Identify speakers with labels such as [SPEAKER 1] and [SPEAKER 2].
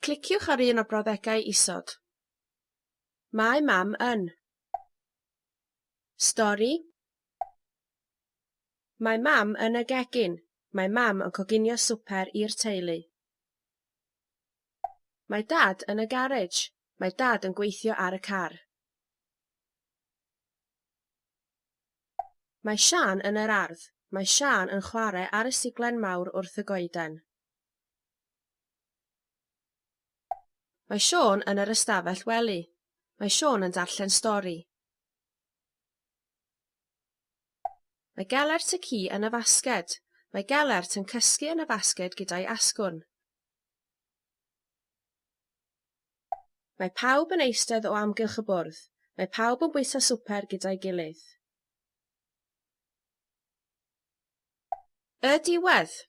[SPEAKER 1] cliciwch ar un o brawddegau isod. Mae Mam yn. Stori. Mae Mam yn y gegin. Mae Mam yn coginio swper i'r teulu. Mae Dad yn y garej. Mae Dad yn gweithio ar y car. Mae Sian yn yr ardd. Mae Sian yn chwarae ar y siglen mawr wrth y goeden. Mae Siôn yn yr ystafell wely. Mae Siôn yn darllen stori. Mae Gelert y ci yn y fasged. Mae Gelert yn cysgu yn y fasged gyda'i asgwrn. Mae pawb yn eistedd o amgylch y bwrdd. Mae pawb yn bwyta swper gyda'i gilydd. Y diwedd.